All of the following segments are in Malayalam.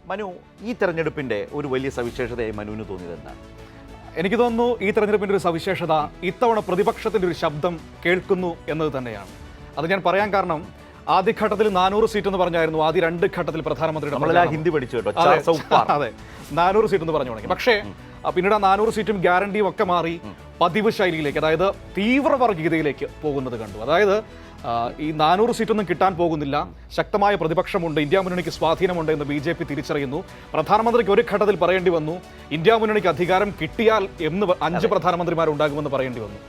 മനു, ഈ തെരഞ്ഞെടുപ്പിൻ്റെ ഒരു വലിയ സവിശേഷതയായി മനുവിന് തോന്നിയത് എന്താണ്? എനിക്ക് തോന്നുന്നു ഈ തെരഞ്ഞെടുപ്പിൻ്റെ ഒരു സവിശേഷത ഇത്തവണ പ്രതിപക്ഷത്തിൻ്റെ ഒരു ശബ്ദം കേൾക്കുന്നു എന്നത് തന്നെയാണ്. അത് ഞാൻ പറയാൻ കാരണം, ആദ്യഘട്ടത്തിൽ 400 സീറ്റ് എന്ന് പറഞ്ഞായിരുന്നു ആദ്യ 2 ഘട്ടത്തിൽ പ്രധാനമന്ത്രിയുടെ ഹിന്ദി പഠിച്ചു കേട്ടോ. അതെ, 400 സീറ്റ് എന്ന് പറഞ്ഞു തുടങ്ങി. പക്ഷേ പിന്നീട് ആ 400 സീറ്റും ഗ്യാരണ്ടിയും ഒക്കെ മാറി പതിവ് ശൈലിയിലേക്ക്, അതായത് തീവ്ര വർഗീയതയിലേക്ക് പോകുന്നത് കണ്ടു. അതായത് ഈ 400 സീറ്റൊന്നും കിട്ടാൻ പോകുന്നില്ല, ശക്തമായ പ്രതിപക്ഷമുണ്ട്, ഇന്ത്യ മുന്നണിക്ക് സ്വാധീനമുണ്ട് എന്ന് BJP തിരിച്ചറിയുന്നു. പ്രധാനമന്ത്രിക്ക് ഒരു ഘട്ടത്തിൽ പറയേണ്ടി വന്നു, ഇന്ത്യ മുന്നണിക്ക് അധികാരം കിട്ടിയാൽ എന്ന് 5 പ്രധാനമന്ത്രിമാരുണ്ടാകുമെന്ന് പറയേണ്ടി വന്നു.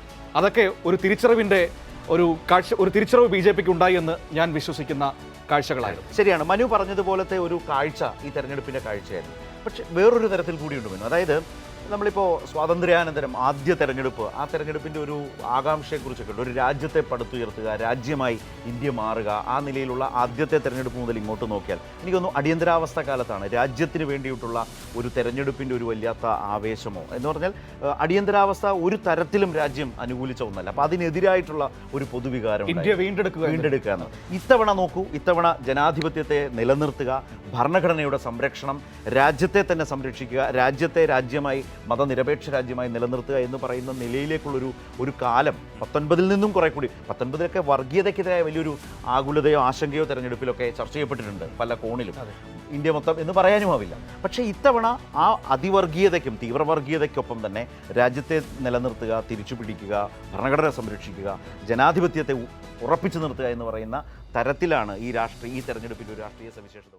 അതൊക്കെ ഒരു തിരിച്ചറിവിൻ്റെ ഒരു തിരിച്ചറിവ് BJPക്ക് ഉണ്ടായി എന്ന് ഞാൻ വിശ്വസിക്കുന്ന കാഴ്ചകളായിരുന്നു. ശരിയാണ്, മനു പറഞ്ഞതുപോലത്തെ ഒരു കാഴ്ച ഈ തെരഞ്ഞെടുപ്പിൻ്റെ കാഴ്ചയായിരുന്നു. പക്ഷേ വേറൊരു തരത്തിൽ കൂടിയുണ്ട് മനു. അതായത് നമ്മളിപ്പോൾ സ്വാതന്ത്ര്യാനന്തരം ആദ്യ തെരഞ്ഞെടുപ്പ്, ആ തെരഞ്ഞെടുപ്പിൻ്റെ ഒരു ആകാംക്ഷയെക്കുറിച്ചൊക്കെ ഒരു രാജ്യത്തെ പടുത്തുയർത്തുക, രാജ്യമായി ഇന്ത്യ മാറുക, ആ നിലയിലുള്ള ആദ്യത്തെ തെരഞ്ഞെടുപ്പ് മുതൽ ഇങ്ങോട്ട് നോക്കിയാൽ എനിക്ക് തോന്നുന്നു അടിയന്തരാവസ്ഥ കാലത്താണ് രാജ്യത്തിന് വേണ്ടിയിട്ടുള്ള ഒരു തെരഞ്ഞെടുപ്പിൻ്റെ ഒരു വല്ലാത്ത ആവേശമോ എന്ന് പറഞ്ഞാൽ അടിയന്തരാവസ്ഥ ഒരു തരത്തിലും രാജ്യം അനുകൂലിച്ച ഒന്നല്ല. അപ്പോൾ അതിനെതിരായിട്ടുള്ള ഒരു പൊതുവികാരം ഇന്ത്യ വീണ്ടെടുക്കുക. ഇത്തവണ നോക്കൂ, ഇത്തവണ ജനാധിപത്യത്തെ നിലനിർത്തുക, ഭരണഘടനയുടെ സംരക്ഷണം, രാജ്യത്തെ തന്നെ സംരക്ഷിക്കുക, രാജ്യത്തെ രാജ്യമായി മതനിരപേക്ഷ രാജ്യമായി നിലനിർത്തുക എന്ന് പറയുന്ന നിലയിലേക്കുള്ളൊരു കാലം 19-ൽ നിന്നും കുറെ കൂടി, 19-ലൊക്കെ വർഗീയതയ്ക്കെതിരായ വലിയൊരു ആകുലതയോ ആശങ്കയോ തെരഞ്ഞെടുപ്പിലൊക്കെ ചർച്ച ചെയ്യപ്പെട്ടിട്ടുണ്ട് പല കോണിലും, ഇന്ത്യ മൊത്തം എന്ന് പറയാനുമാവില്ല. പക്ഷേ ഇത്തവണ ആ അതിവർഗീയതയ്ക്കും തീവ്രവർഗീയതയ്ക്കൊപ്പം തന്നെ രാജ്യത്തെ നിലനിർത്തുക, തിരിച്ചു പിടിക്കുക, ഭരണഘടന സംരക്ഷിക്കുക, ജനാധിപത്യത്തെ ഉറപ്പിച്ചു നിർത്തുക എന്ന് പറയുന്ന തരത്തിലാണ് ഈ തെരഞ്ഞെടുപ്പിൻ്റെ ഒരു രാഷ്ട്രീയ സവിശേഷത.